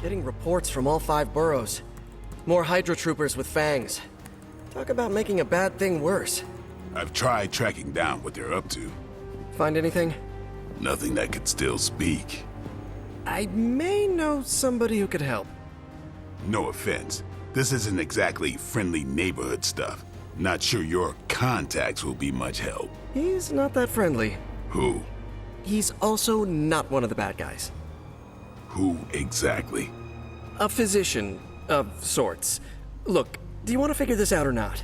Getting reports from all 5 boroughs. More Hydra troopers with fangs. Talk about making a bad thing worse. I've tried tracking down what they're up to. Find anything? Nothing that could still speak. I may know somebody who could help. No offense. This isn't exactly friendly neighborhood stuff. Not sure your contacts will be much help. He's not that friendly. Who? He's also not one of the bad guys. Who exactly? A physician of sorts. Look, do you want to figure this out or not?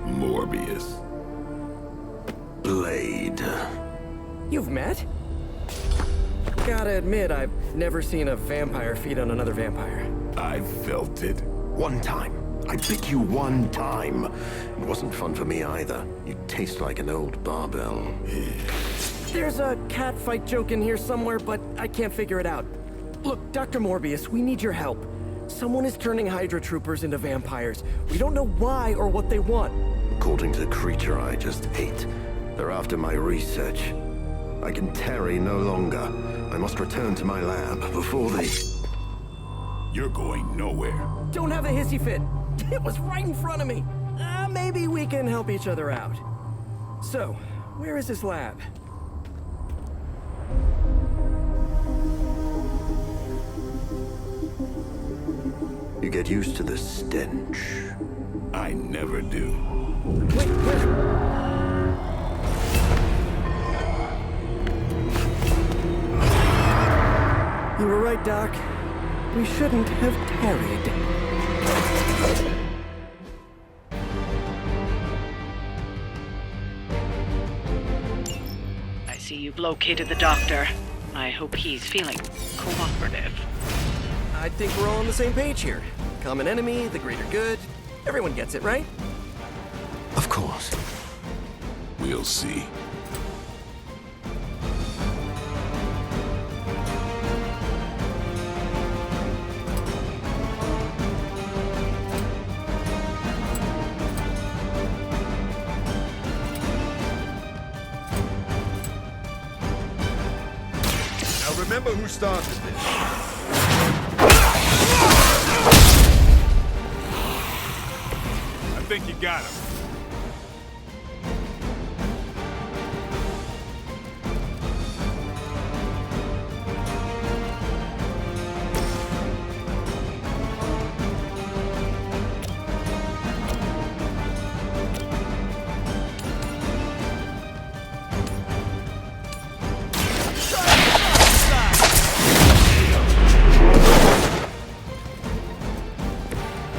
Morbius. Blade. You've met? Gotta admit, I've never seen a vampire feed on another vampire. I felt it. One time. I bit you one time. It wasn't fun for me either. You taste like an old barbell. There's a cat fight joke in here somewhere, but I can't figure it out. Look, Dr. Morbius, we need your help. Someone is turning Hydra troopers into vampires. We don't know why or what they want. According to the creature I just ate, they're after my research. I can tarry no longer. I must return to my lab before they... You're going nowhere. Don't have a hissy fit. It was right in front of me. Maybe we can help each other out. So, where is this lab? You get used to the stench. I never do. Wait, where? You were right, Doc. We shouldn't have tarried. I see you've located the doctor. I hope he's feeling cooperative. I think we're all on the same page here. Common enemy, the greater good. Everyone gets it, right? Of course. We'll see. Now remember who started this. I think you got him.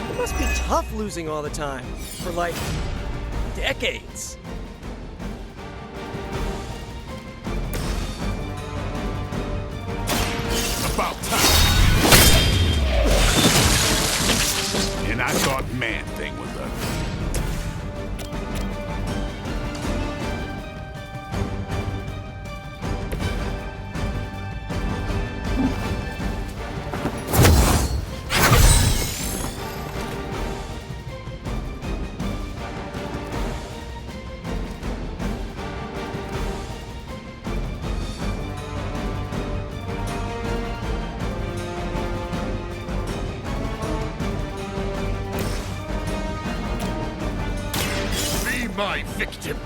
It must be tough losing all the time. For like, decades. About time. And I thought Man-Thing was ugly. Be my victim.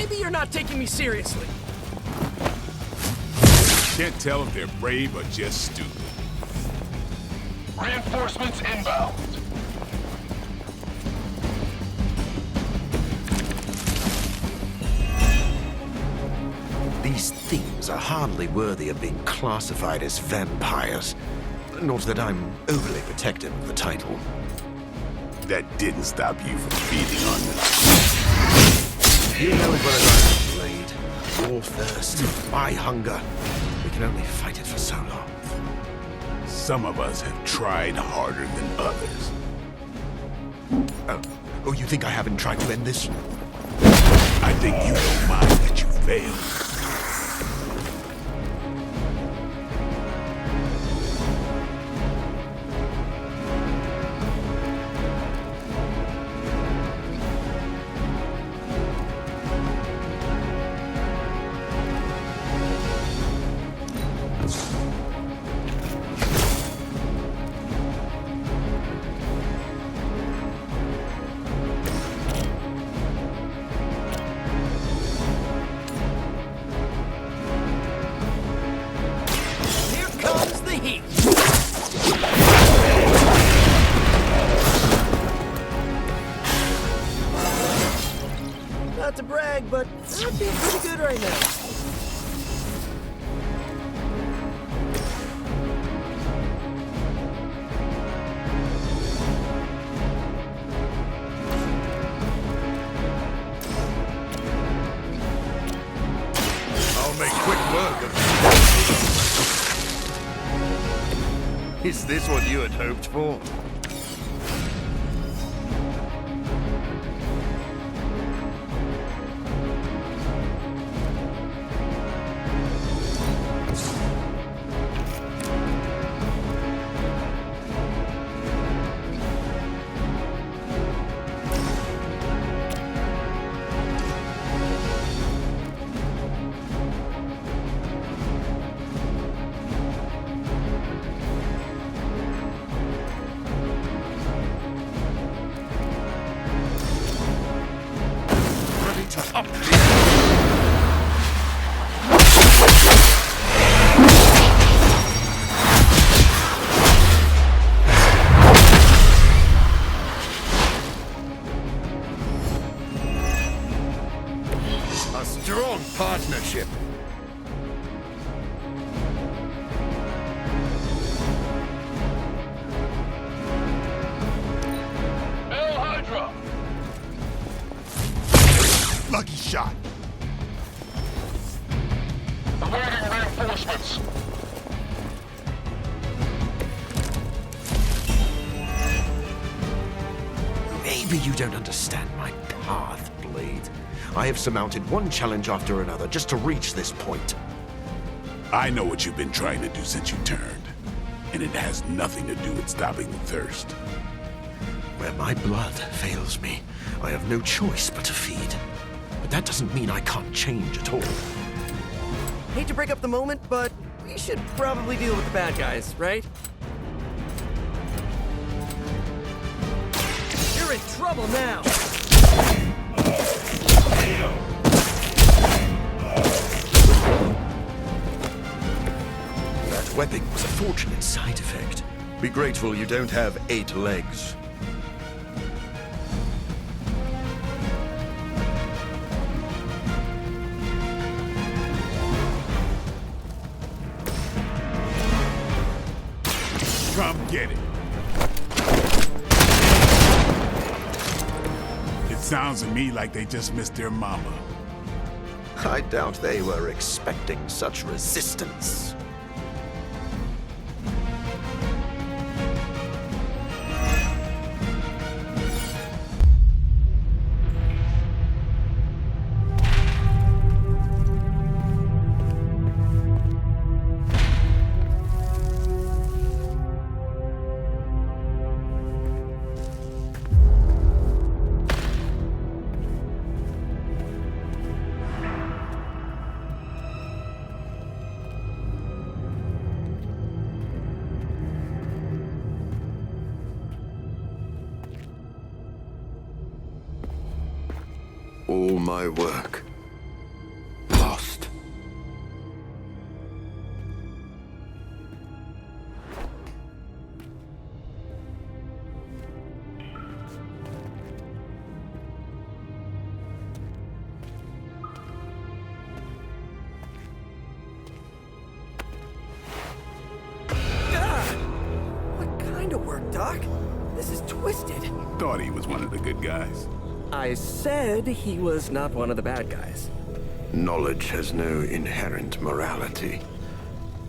Maybe you're not taking me seriously. Can't tell if they're brave or just stupid. Reinforcements inbound. These things are hardly worthy of being classified as vampires. Not that I'm overly protective of the title. That didn't stop you from feeding on them. You know it well as I, Blade. Your thirst, my hunger. We can only fight it for so long. Some of us have tried harder than others. Oh, you think I haven't tried to end this? I think you don't mind that you failed. Not to brag, but I feel pretty good right now. I'll make quick work of it. Is this what you had hoped for? A strong partnership. El Hydra! Lucky shot. Awaiting reinforcements. Maybe you don't understand my path, Blade. I have surmounted one challenge after another just to reach this point. I know what you've been trying to do since you turned, and it has nothing to do with stopping the thirst. Where my blood fails me, I have no choice but to feed. But that doesn't mean I can't change at all. Hate to break up the moment, but we should probably deal with the bad guys, right? You're in trouble now! That webbing was a fortunate side effect. Be grateful you don't have 8 legs. Come get it. It sounds to me like they just missed their mama. I doubt they were expecting such resistance. All my work thought he was one of the good guys. I said he was not one of the bad guys. Knowledge has no inherent morality.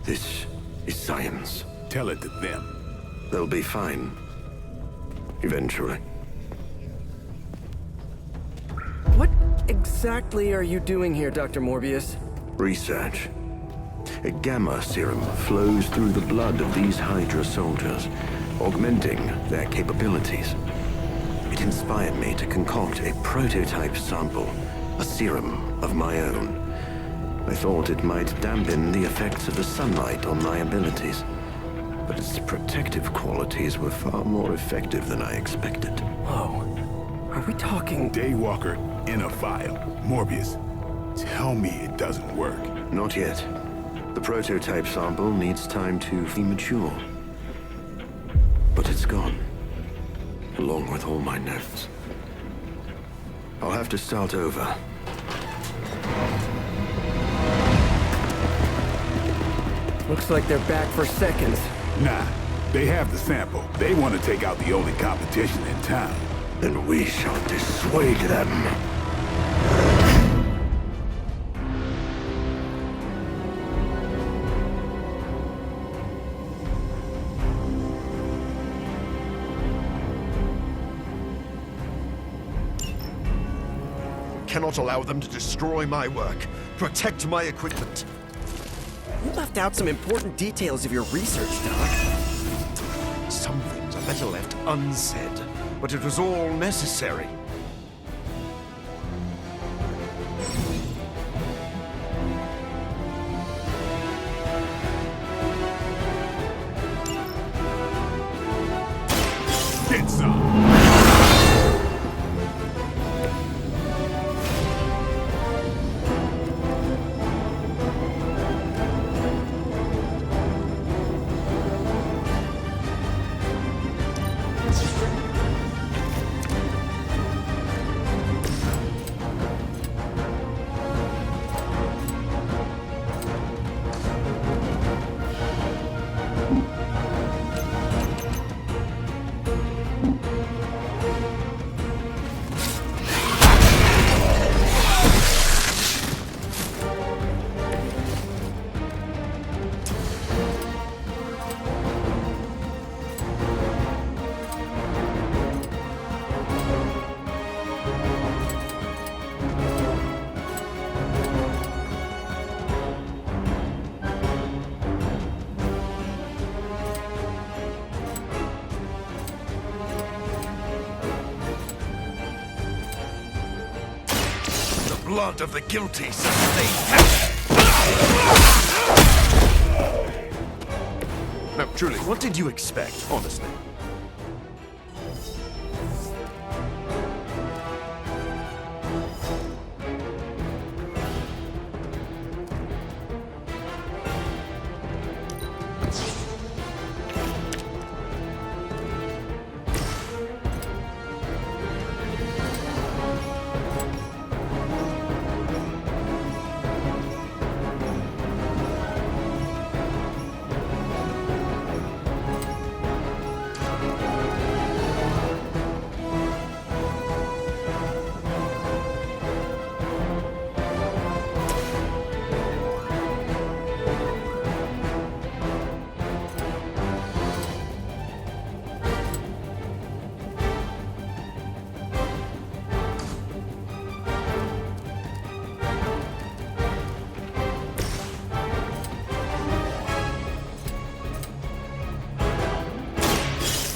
This is science. Tell it to them. They'll be fine. Eventually. What exactly are you doing here, Dr. Morbius? Research. A gamma serum flows through the blood of these Hydra soldiers, augmenting their capabilities. It inspired me to concoct a prototype sample, a serum of my own. I thought it might dampen the effects of the sunlight on my abilities, but its protective qualities were far more effective than I expected. Whoa. Are we talking... Daywalker in a vial. Morbius, tell me it doesn't work. Not yet. The prototype sample needs time to be mature. But it's gone, along with all my notes. I'll have to start over. Looks like they're back for seconds. Nah, they have the sample. They want to take out the only competition in town. Then we shall dissuade them. Cannot allow them to destroy my work. Protect my equipment. You left out some important details of your research, Doc. Some things are better left unsaid, but it was all necessary. Get some! Blood of the guilty sustained. Now, truly, what did you expect, honestly?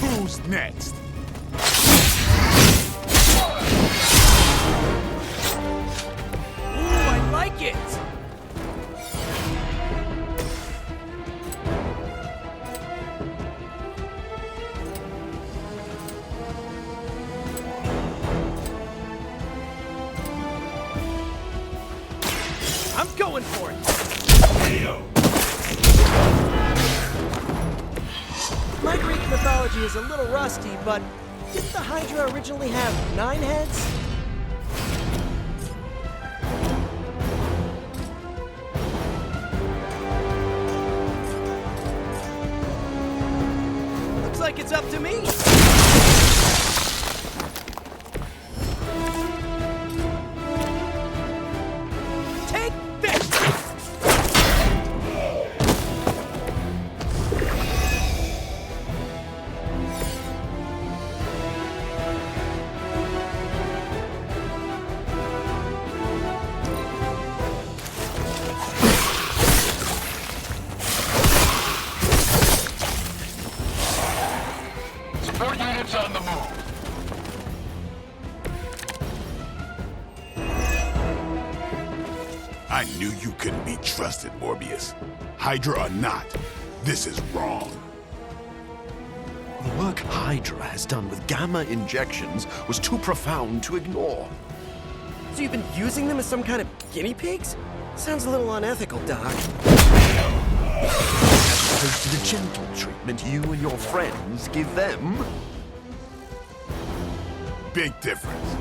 Who's next? Ooh, I like it! I'm going for it! My Greek mythology is a little rusty, but didn't the Hydra originally have 9 heads? Looks like it's up to me. I knew you couldn't be trusted, Morbius. Hydra or not, this is wrong. The work Hydra has done with gamma injections was too profound to ignore. So you've been using them as some kind of guinea pigs? Sounds a little unethical, Doc. As opposed to the gentle treatment you and your friends give them. Big difference.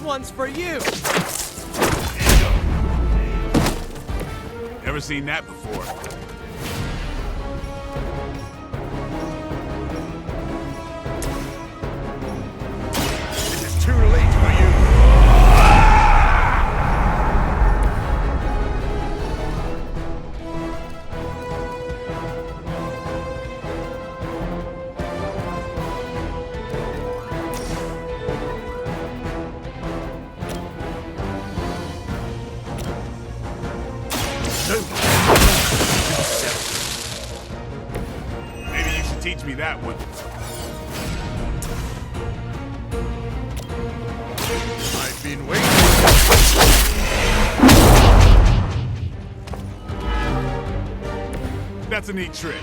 One's for you! Never seen that before. It is too late for you. Maybe you should teach me that one. I've been waiting. That's a neat trick.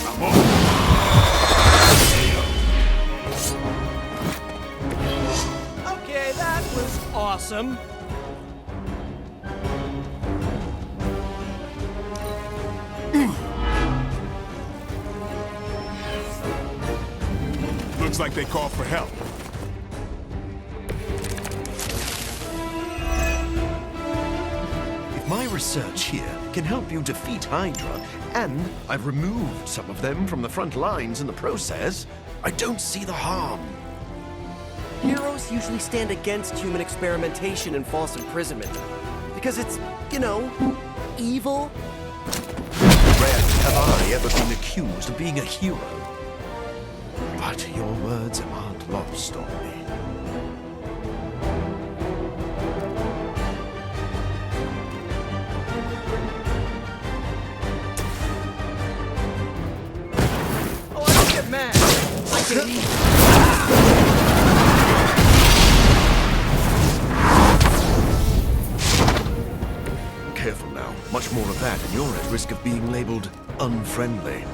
I'm on. Okay, that was awesome. Looks like they called for help. If my research here can help you defeat Hydra, and I've removed some of them from the front lines in the process, I don't see the harm. Heroes usually stand against human experimentation and false imprisonment. Because it's, you know, evil. Rarely have I ever been accused of being a hero. But your words aren't lost on me. Oh, I don't get mad. I can eat. Careful now. Much more of that, and you're at risk of being labeled unfriendly.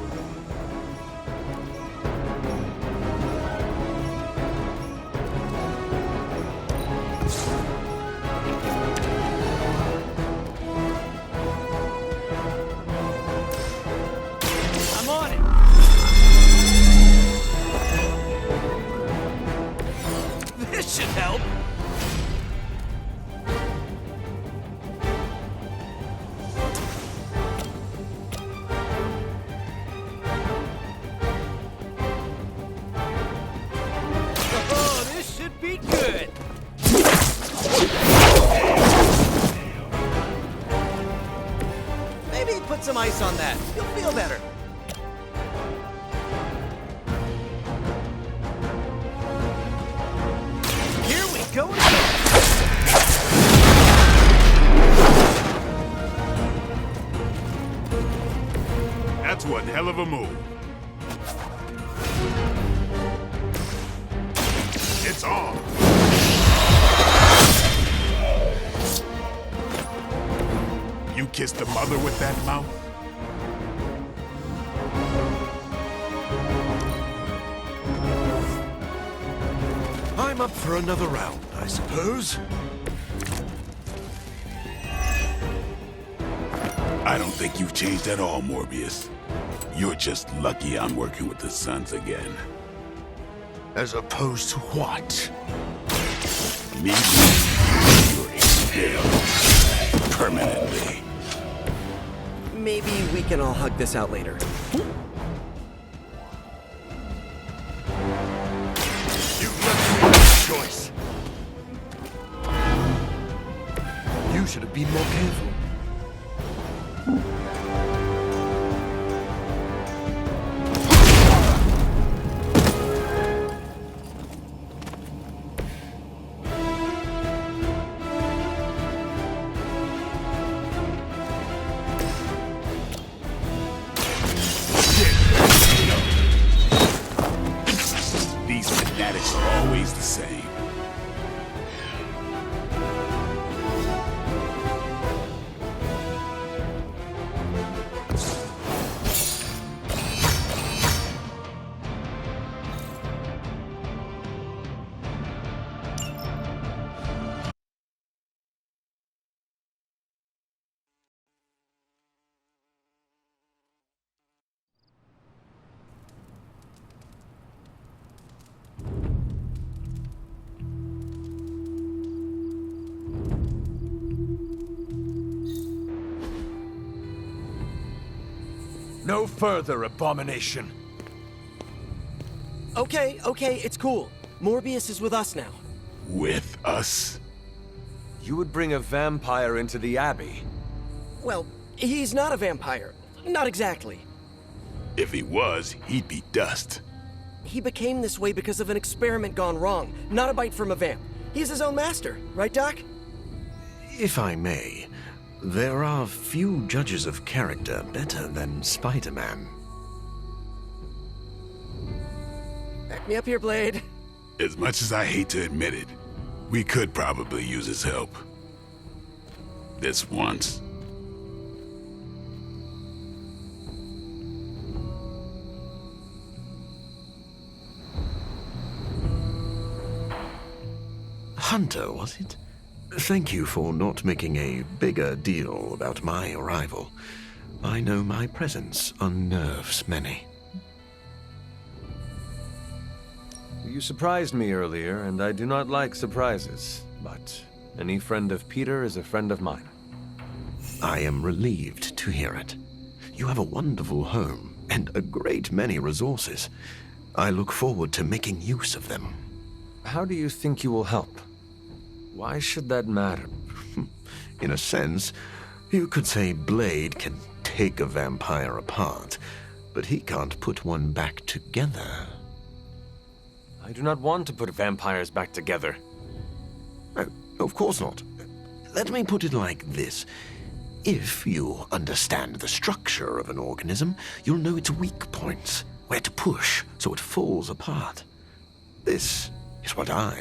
I'm on it. This should help. Oh, this should be good. Maybe put some ice on that. You'll feel better. Here we go again. That's one hell of a move. It's on. You kissed the mother with that mouth? I'm up for another round, I suppose. I don't think you've changed at all, Morbius. You're just lucky I'm working with the Sons again. As opposed to what? Me, you're expelled. Permanently. Maybe we can all hug this out later. You left me no choice. You should have been more careful. These fanatics are always the same. No further abomination. Okay, it's cool. Morbius is with us now. With us? You would bring a vampire into the Abbey? Well, he's not a vampire. Not exactly. If he was, he'd be dust. He became this way because of an experiment gone wrong, not a bite from a vamp. He's his own master, right, Doc? If I may, there are few judges of character better than Spider-Man. Back me up here, Blade. As much as I hate to admit it, we could probably use his help. This once. Hunter, was it? Thank you for not making a bigger deal about my arrival. I know my presence unnerves many. You surprised me earlier, and I do not like surprises. But any friend of Peter is a friend of mine. I am relieved to hear it. You have a wonderful home and a great many resources. I look forward to making use of them. How do you think you will help? Why should that matter? In a sense, you could say Blade can take a vampire apart, but he can't put one back together. I do not want to put vampires back together. Oh, of course not. Let me put it like this. If you understand the structure of an organism, you'll know its weak points, where to push so it falls apart. This is what I...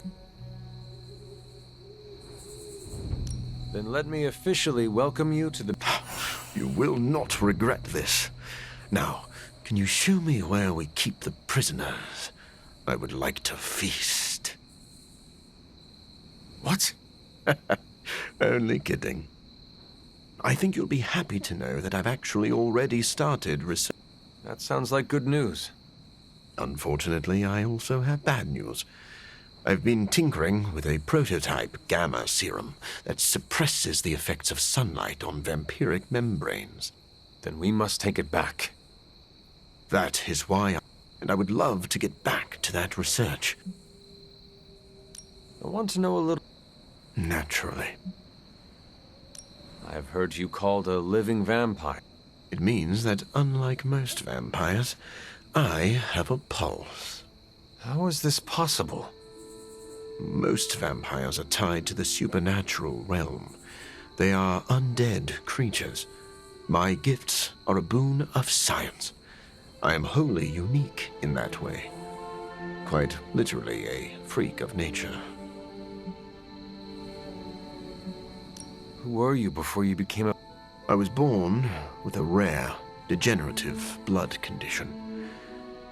Then let me officially welcome you to the... You will not regret this. Now, can you show me where we keep the prisoners? I would like to feast. What? Only kidding. I think you'll be happy to know that I've actually already started research. That sounds like good news. Unfortunately, I also have bad news. I've been tinkering with a prototype gamma serum that suppresses the effects of sunlight on vampiric membranes. Then we must take it back. That is why and I would love to get back to that research. I want to know a little... Naturally. I have heard you called a living vampire. It means that unlike most vampires, I have a pulse. How is this possible? Most vampires are tied to the supernatural realm. They are undead creatures. My gifts are a boon of science. I am wholly unique in that way. Quite literally a freak of nature. Who were you before you became a... I was born with a rare, degenerative blood condition.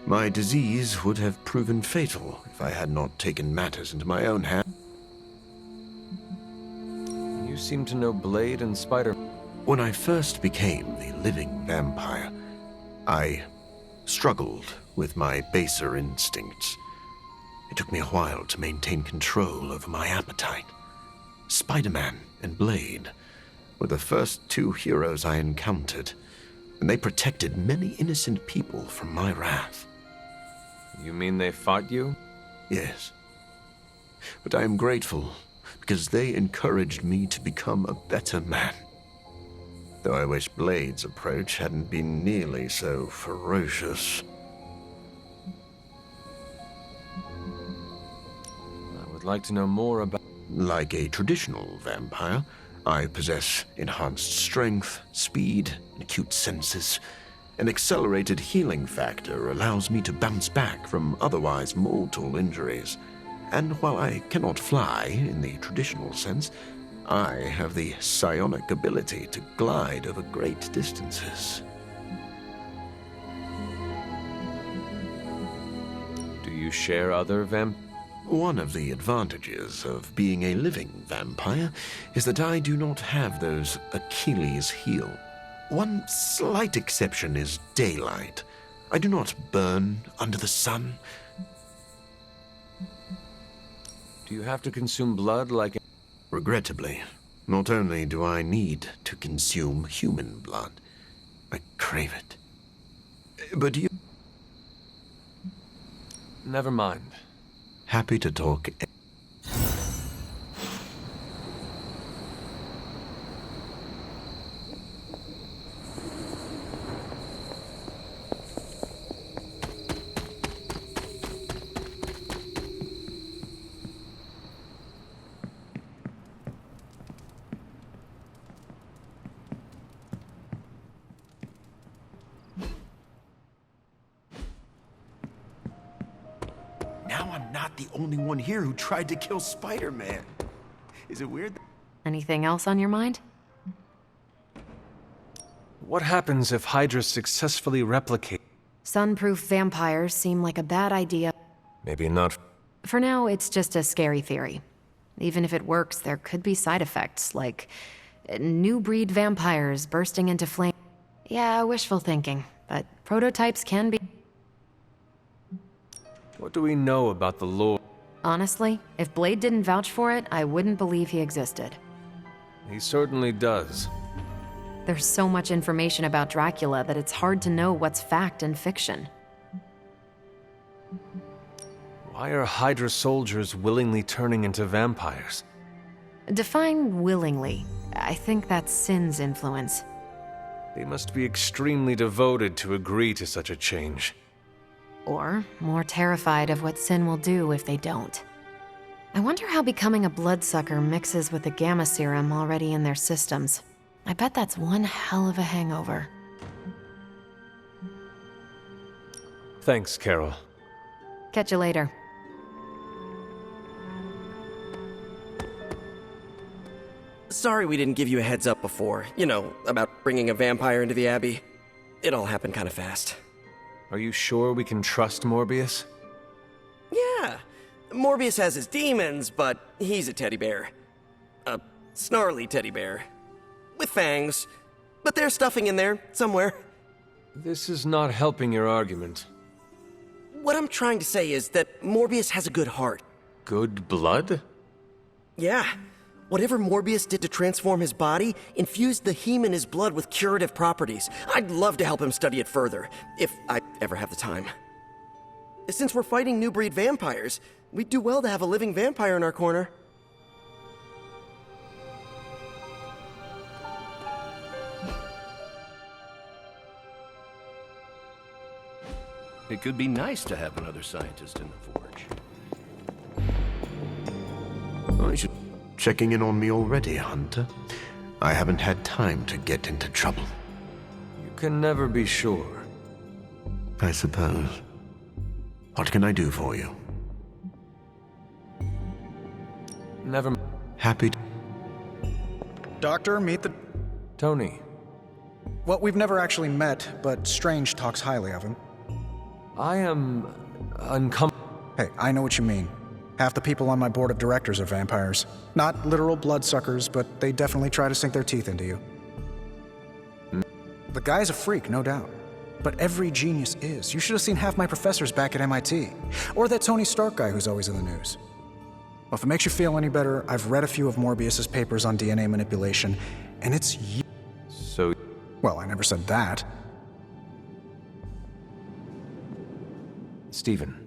My disease would have proven fatal if I had not taken matters into my own hands. You seem to know Blade and Spider. When I first became the living vampire, I struggled with my baser instincts. It took me a while to maintain control over my appetite. Spider-Man and Blade were the first two heroes I encountered, and they protected many innocent people from my wrath. You mean they fought you? Yes. But I am grateful because they encouraged me to become a better man. Though I wish Blade's approach hadn't been nearly so ferocious. I would like to know more about... Like a traditional vampire, I possess enhanced strength, speed, and acute senses. An accelerated healing factor allows me to bounce back from otherwise mortal injuries. And while I cannot fly in the traditional sense, I have the psionic ability to glide over great distances. Do you share other One of the advantages of being a living vampire is that I do not have those Achilles heel. One slight exception is daylight. I do not burn under the sun. Do you have to consume blood like... Regrettably, not only do I need to consume human blood, I crave it. But you... Never mind. Happy to talk. Now I'm not the only one here who tried to kill Spider-Man. Is it weird? Anything else on your mind? What happens if Hydra successfully replicate? Sunproof vampires seem like a bad idea. Maybe not. For now, it's just a scary theory. Even if it works, there could be side effects, like new breed vampires bursting into flame. Yeah, wishful thinking, but prototypes can be... What do we know about the lore? Honestly, if Blade didn't vouch for it, I wouldn't believe he existed. He certainly does. There's so much information about Dracula that it's hard to know what's fact and fiction. Why are Hydra soldiers willingly turning into vampires? Define willingly. I think that's Sin's influence. They must be extremely devoted to agree to such a change. Or more terrified of what Sin will do if they don't. I wonder how becoming a bloodsucker mixes with the gamma serum already in their systems. I bet that's one hell of a hangover. Thanks, Carol. Catch you later. Sorry we didn't give you a heads up before. You know, about bringing a vampire into the Abbey. It all happened kind of fast. Are you sure we can trust Morbius? Yeah. Morbius has his demons, but he's a teddy bear. A snarly teddy bear. With fangs. But there's stuffing in there, somewhere. This is not helping your argument. What I'm trying to say is that Morbius has a good heart. Good blood? Yeah. Whatever Morbius did to transform his body infused the heme in his blood with curative properties. I'd love to help him study it further, if I ever have the time. Since we're fighting new breed vampires, we'd do well to have a living vampire in our corner. It could be nice to have another scientist in the Forge. I should... Checking in on me already, Hunter? I haven't had time to get into trouble. You can never be sure. I suppose. What can I do for you? Never... Happy to... Doctor, meet the... Tony. Well, we've never actually met, but Strange talks highly of him. I am uncomfortable. Hey, I know what you mean. Half the people on my board of directors are vampires. Not literal bloodsuckers, but they definitely try to sink their teeth into you. The guy's a freak, no doubt. But every genius is. You should have seen half my professors back at MIT. Or that Tony Stark guy who's always in the news. Well, if it makes you feel any better, I've read a few of Morbius's papers on DNA manipulation, and it's So... Well, I never said that. Stephen.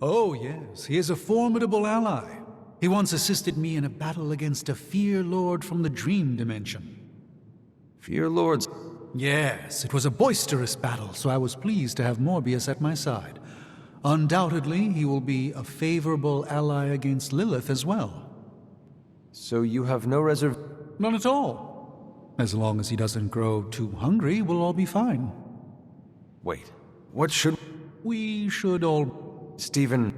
Oh, yes. He is a formidable ally. He once assisted me in a battle against a Fear Lord from the Dream Dimension. Fear Lords... Yes, it was a boisterous battle, so I was pleased to have Morbius at my side. Undoubtedly, he will be a favorable ally against Lilith as well. So you have no reserv... None at all. As long as he doesn't grow too hungry, we'll all be fine. Wait, what should... We should all... Stephen...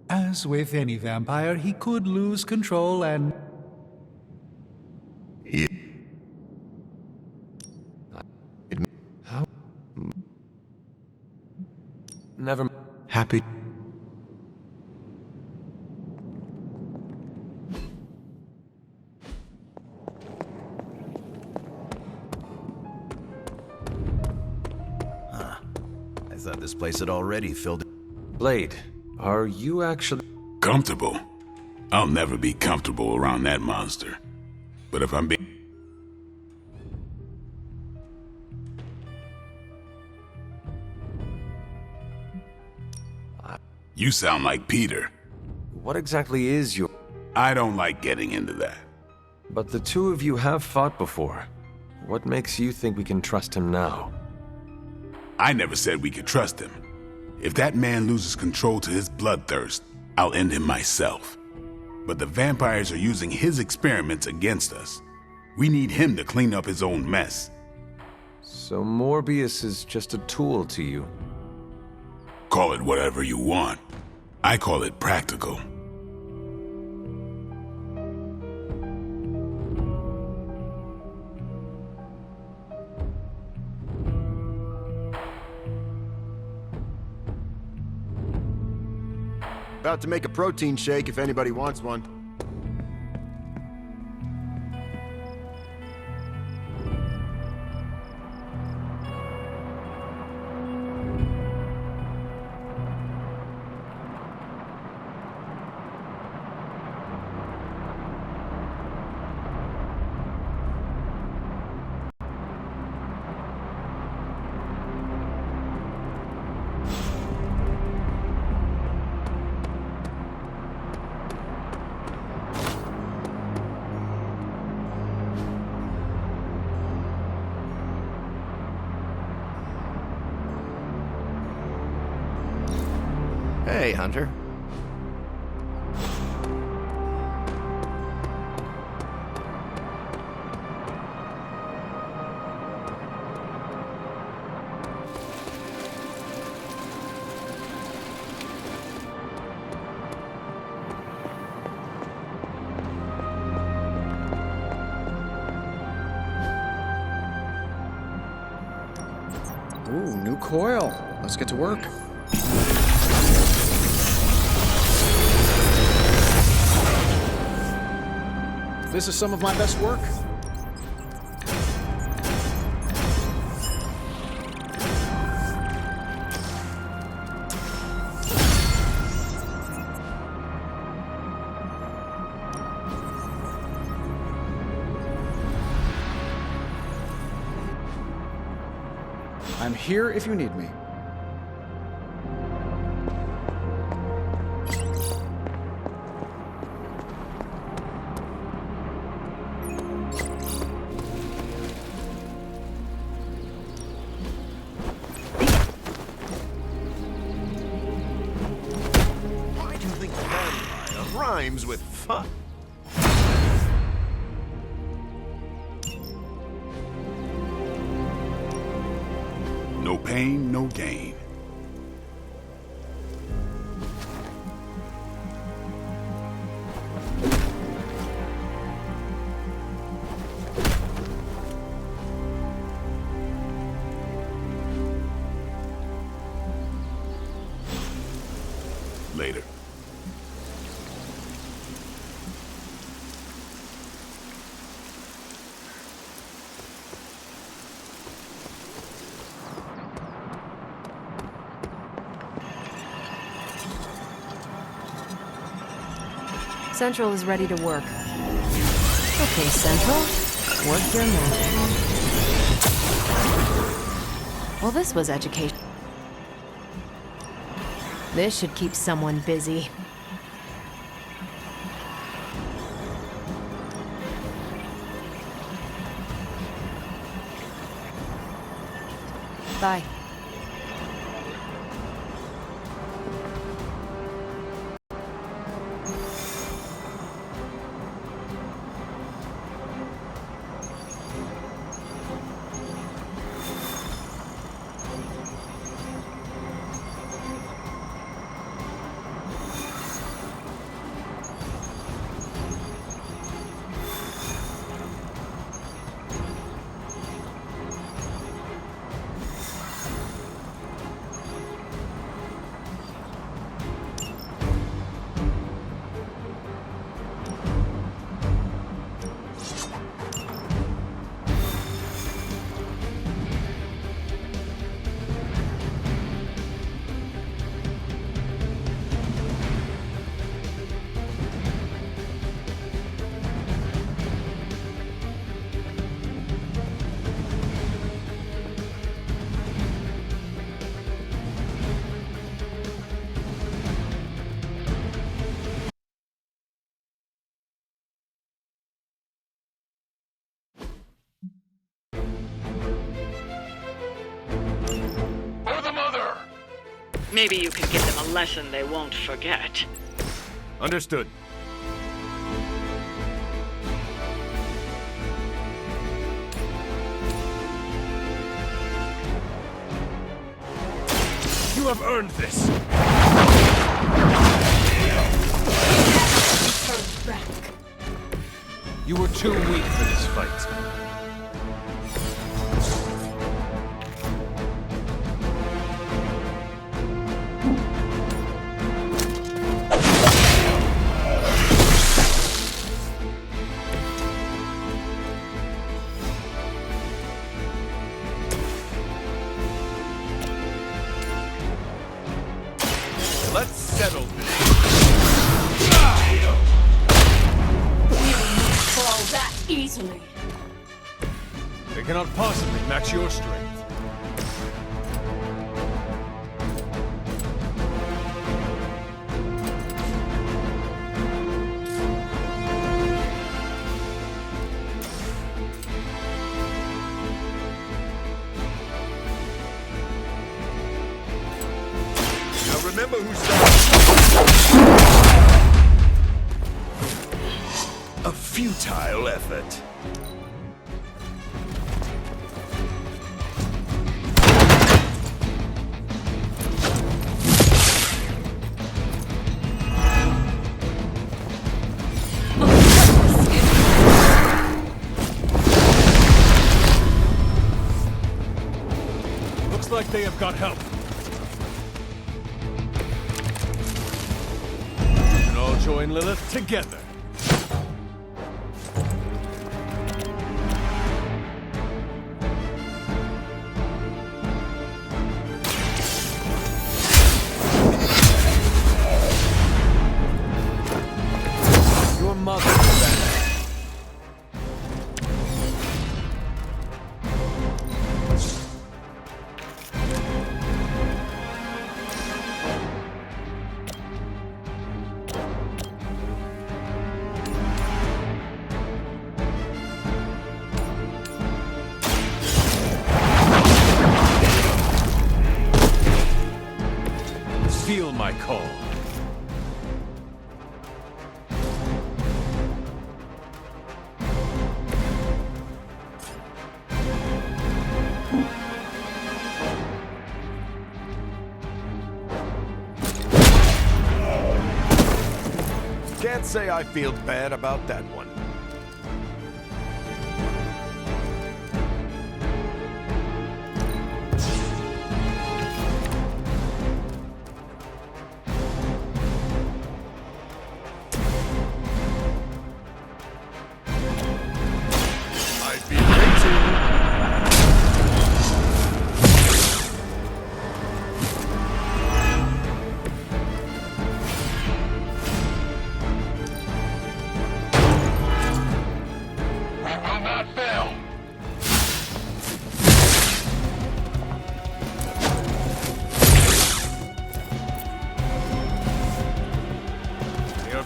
As with any vampire, he could lose control and... Yeah. How? Never... Happy. I thought this place had already filled... Blade, are you actually... Comfortable? I'll never be comfortable around that monster. But if I'm being... You sound like Peter. What exactly is your... I don't like getting into that. But the two of you have fought before. What makes you think we can trust him now? I never said we could trust him. If that man loses control to his bloodthirst, I'll end him myself. But the vampires are using his experiments against us. We need him to clean up his own mess. So Morbius is just a tool to you? Call it whatever you want. I call it practical. About to make a protein shake if anybody wants one. Hey, Hunter. Ooh, new coil. Let's get to work. This is some of my best work. I'm here if you need me. Why do you think vampire rhymes with fun? No pain, no gain. later. Central is ready to work. Okay, Central, work your magic. Well, this was education. This should keep someone busy. Bye. Maybe you can give them a lesson they won't forget. Understood. You have earned this. You were too weak for this fight. Let's settle this. Fall that easily. They cannot possibly match your strength. Now remember who started. A futile effort. Looks like they have got help. We can all join Lilith together. Your mother vanished. Feel my call. Can't say I feel bad about that one.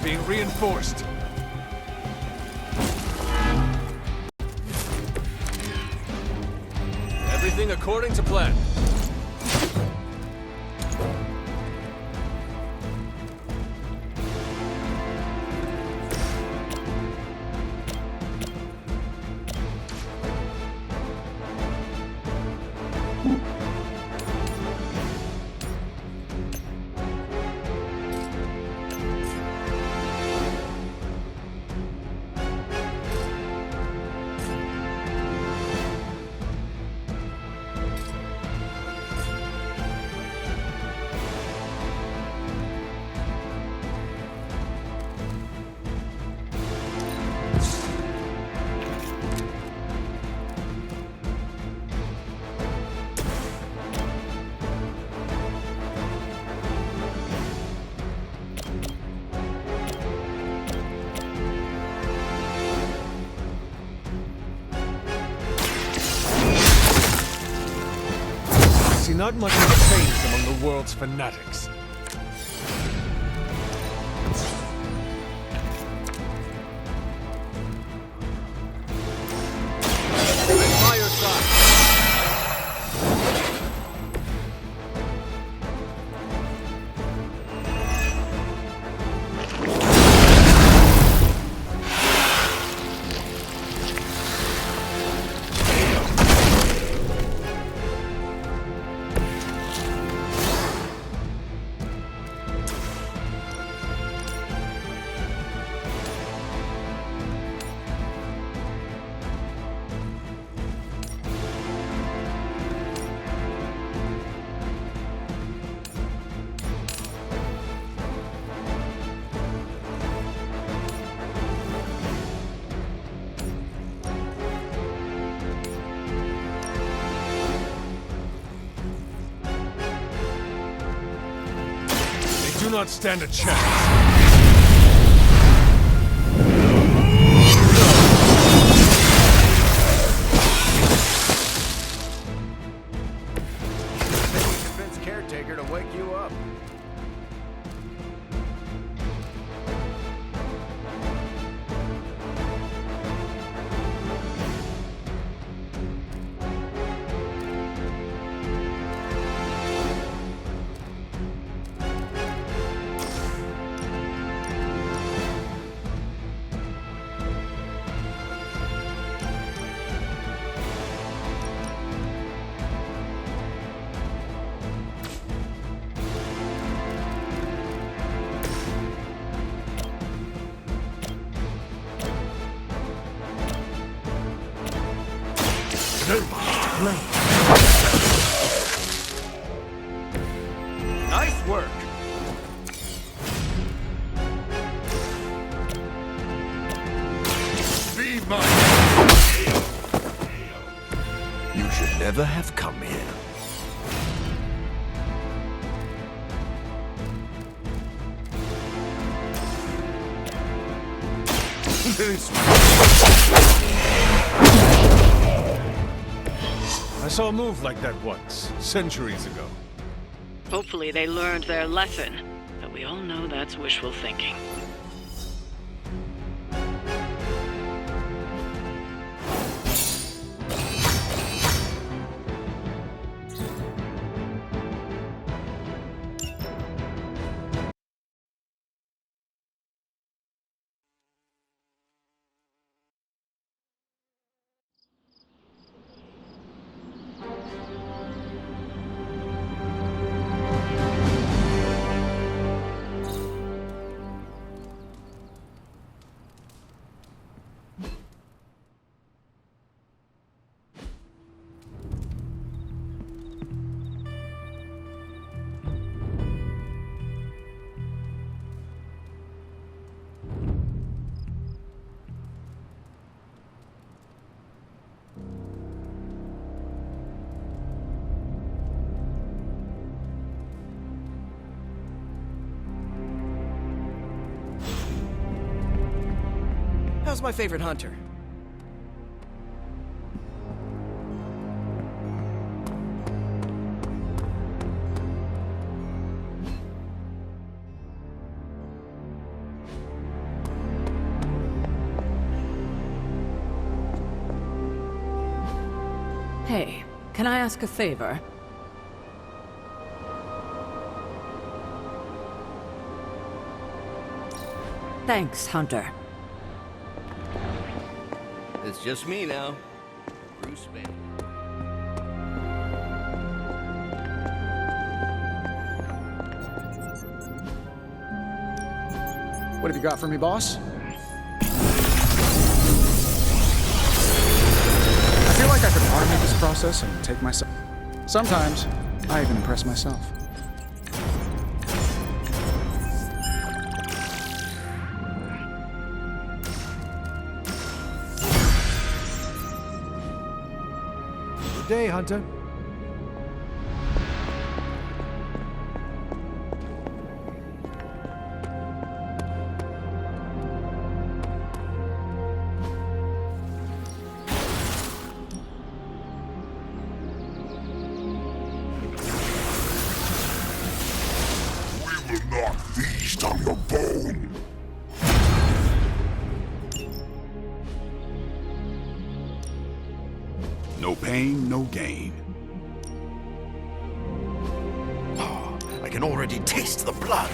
being reinforced. Everything according to plan. See not much of a change among the world's fanatics. By your side. Do not stand a chance. Convince Caretaker to wake you up. Nice work. Be mine. You should never have come here. I saw a move like that once, centuries ago. Hopefully they learned their lesson, but we all know that's wishful thinking. How's my favorite hunter? Can I ask a favor? Thanks, Hunter. It's just me now. Bruce Wayne. What have you got for me, boss? I feel like I could automate this process and take myself. Sometimes, I even impress myself. Good day, Hunter. Not feast on your bone. No pain, no gain. I can already taste the blood.